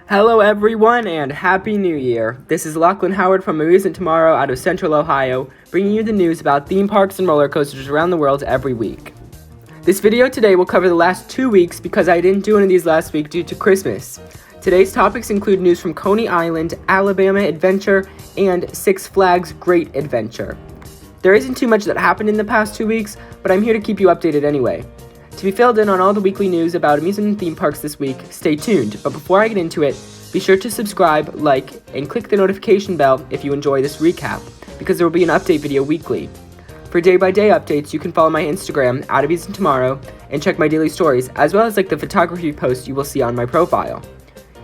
Hello everyone and Happy New Year! This is Lachlan Howard from Amusement Tomorrow out of Central Ohio, bringing you the news about theme parks and roller coasters around the world every week. This video today will cover the last 2 weeks because I didn't do any of these last week due to Christmas. Today's topics include news from Coney Island, Alabama Adventure, and Six Flags Great Adventure. There isn't too much that happened in the past 2 weeks, but I'm here to keep you updated anyway. To be filled in on all the weekly news about amusement and theme parks this week, stay tuned, but before I get into it, be sure to subscribe, like, and click the notification bell if you enjoy this recap, because there will be an update video weekly. For day-by-day updates, you can follow my Instagram, @AmusingTomorrow, and check my daily stories, as well as the photography posts you will see on my profile.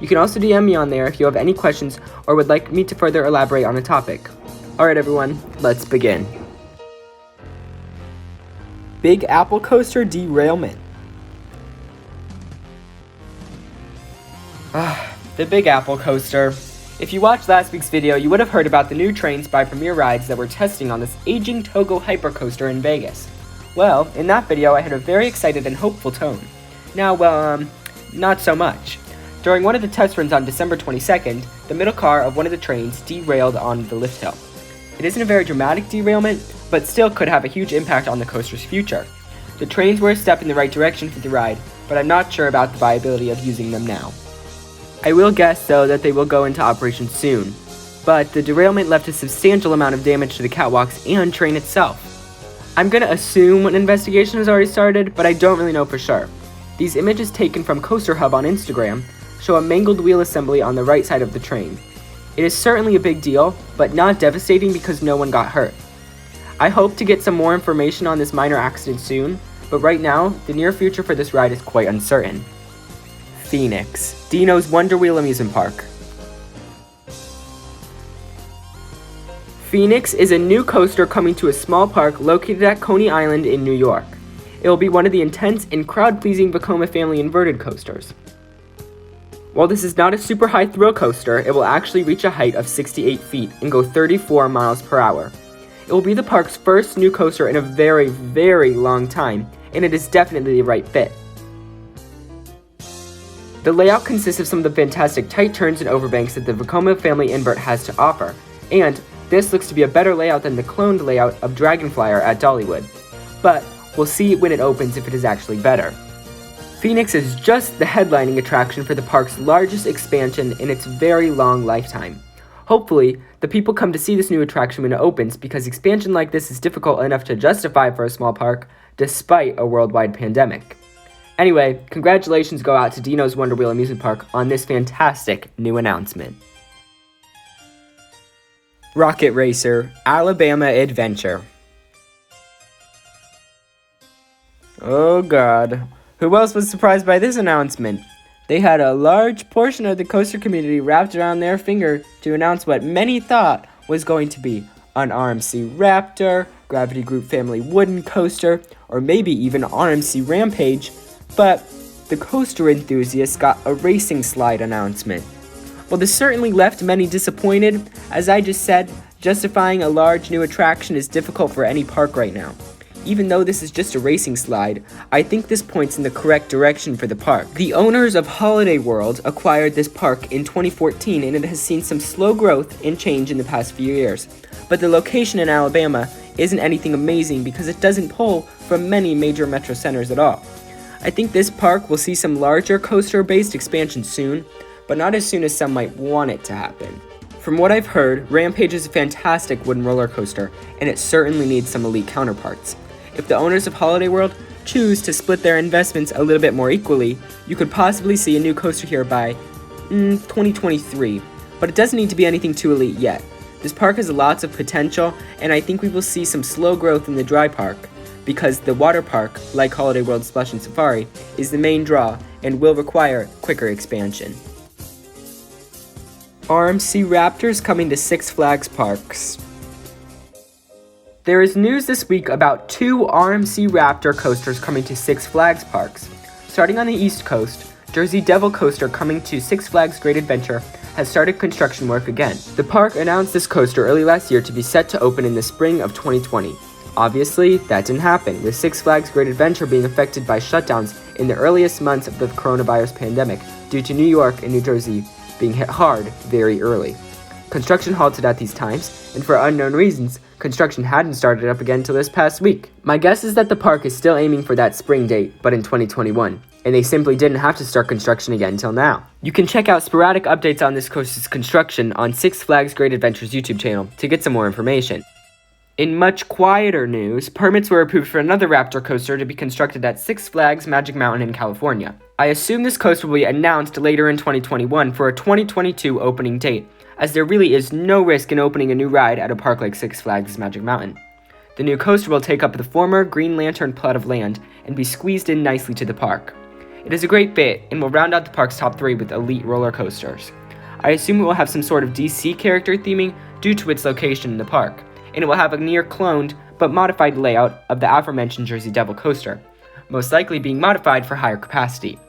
You can also DM me on there if you have any questions or would like me to further elaborate on a topic. Alright everyone, let's begin. Big Apple Coaster derailment. The Big Apple Coaster. If you watched last week's video, you would have heard about the new trains by Premier Rides that were testing on this aging Togo hypercoaster in Vegas. Well, in that video I had a very excited and hopeful tone. Now, not so much. During one of the test runs on December 22nd, the middle car of one of the trains derailed on the lift hill. It isn't a very dramatic derailment, but still could have a huge impact on the coaster's future. The trains were a step in the right direction for the ride, but I'm not sure about the viability of using them now. I will guess, though, that they will go into operation soon, but the derailment left a substantial amount of damage to the catwalks and train itself. I'm gonna assume an investigation has already started, but I don't really know for sure. These images taken from Coaster Hub on Instagram show a mangled wheel assembly on the right side of the train. It is certainly a big deal, but not devastating because no one got hurt. I hope to get some more information on this minor accident soon, but right now, the near future for this ride is quite uncertain. Phoenix, Dino's Wonder Wheel Amusement Park. Phoenix is a new coaster coming to a small park located at Coney Island in New York. It will be one of the intense and crowd-pleasing Vekoma family inverted coasters. While this is not a super high thrill coaster, it will actually reach a height of 68 feet and go 34 miles per hour. It will be the park's first new coaster in a very, very long time, and it is definitely the right fit. The layout consists of some of the fantastic tight turns and overbanks that the Vekoma family invert has to offer, and this looks to be a better layout than the cloned layout of Dragonflyer at Dollywood. But we'll see when it opens if it is actually better. Phoenix is just the headlining attraction for the park's largest expansion in its very long lifetime. Hopefully, the people come to see this new attraction when it opens because expansion like this is difficult enough to justify for a small park, despite a worldwide pandemic. Anyway, congratulations go out to Dino's Wonder Wheel Amusement Park on this fantastic new announcement. Rocket Racer, Alabama Adventure. Oh god. Who else was surprised by this announcement? They had a large portion of the coaster community wrapped around their finger to announce what many thought was going to be an RMC Raptor, Gravity Group Family Wooden Coaster, or maybe even RMC Rampage, but the coaster enthusiasts got a racing slide announcement. Well, this certainly left many disappointed. As I just said, justifying a large new attraction is difficult for any park right now. Even though this is just a racing slide, I think this points in the correct direction for the park. The owners of Holiday World acquired this park in 2014 and it has seen some slow growth and change in the past few years. But the location in Alabama isn't anything amazing because it doesn't pull from many major metro centers at all. I think this park will see some larger coaster-based expansion soon, but not as soon as some might want it to happen. From what I've heard, Rampage is a fantastic wooden roller coaster, and it certainly needs some elite counterparts. If the owners of Holiday World choose to split their investments a little bit more equally, you could possibly see a new coaster here by 2023, but it doesn't need to be anything too elite yet. This park has lots of potential, and I think we will see some slow growth in the dry park, because the water park, like Holiday World Splash and Safari, is the main draw and will require quicker expansion. RMC Raptors coming to Six Flags parks. There is news this week about 2 RMC Raptor coasters coming to Six Flags parks. Starting on the East Coast, Jersey Devil Coaster coming to Six Flags Great Adventure has started construction work again. The park announced this coaster early last year to be set to open in the spring of 2020. Obviously, that didn't happen, with Six Flags Great Adventure being affected by shutdowns in the earliest months of the coronavirus pandemic due to New York and New Jersey being hit hard very early. Construction halted at these times, and for unknown reasons, construction hadn't started up again until this past week. My guess is that the park is still aiming for that spring date, but in 2021, and they simply didn't have to start construction again until now. You can check out sporadic updates on this coaster's construction on Six Flags Great Adventures YouTube channel to get some more information. In much quieter news, permits were approved for another Raptor coaster to be constructed at Six Flags Magic Mountain in California. I assume this coaster will be announced later in 2021 for a 2022 opening date, as there really is no risk in opening a new ride at a park like Six Flags Magic Mountain. The new coaster will take up the former Green Lantern plot of land and be squeezed in nicely to the park. It is a great fit and will round out the park's top 3 with elite roller coasters. I assume it will have some sort of DC character theming due to its location in the park, and it will have a near-cloned but modified layout of the aforementioned Jersey Devil coaster, most likely being modified for higher capacity.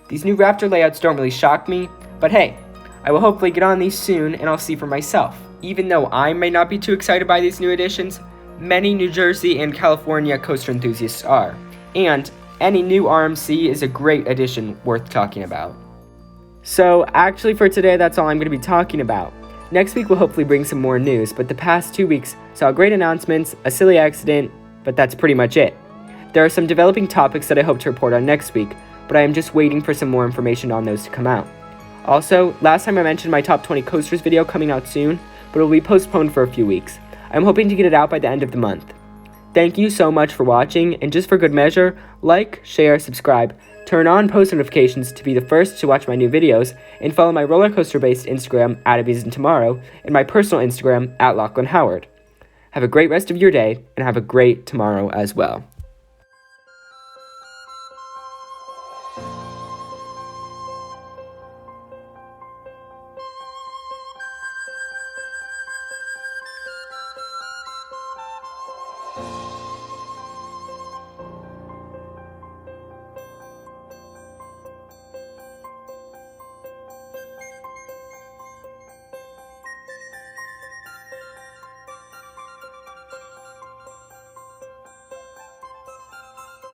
These new Raptor layouts don't really shock me, but hey, I will hopefully get on these soon and I'll see for myself. Even though I may not be too excited by these new additions, many New Jersey and California coaster enthusiasts are, and any new RMC is a great addition worth talking about. So actually for today, that's all I'm going to be talking about. Next week we'll hopefully bring some more news, but the past 2 weeks saw great announcements, a silly accident, but that's pretty much it. There are some developing topics that I hope to report on next week, but I am just waiting for some more information on those to come out. Also, last time I mentioned my top 20 coasters video coming out soon, but it will be postponed for a few weeks. I'm hoping to get it out by the end of the month. Thank you so much for watching, and just for good measure, like, share, subscribe, turn on post notifications to be the first to watch my new videos, and follow my roller coaster based Instagram @ABeasandTomorrow and my personal Instagram @LachlanHoward. Have a great rest of your day, and have a great tomorrow as well. You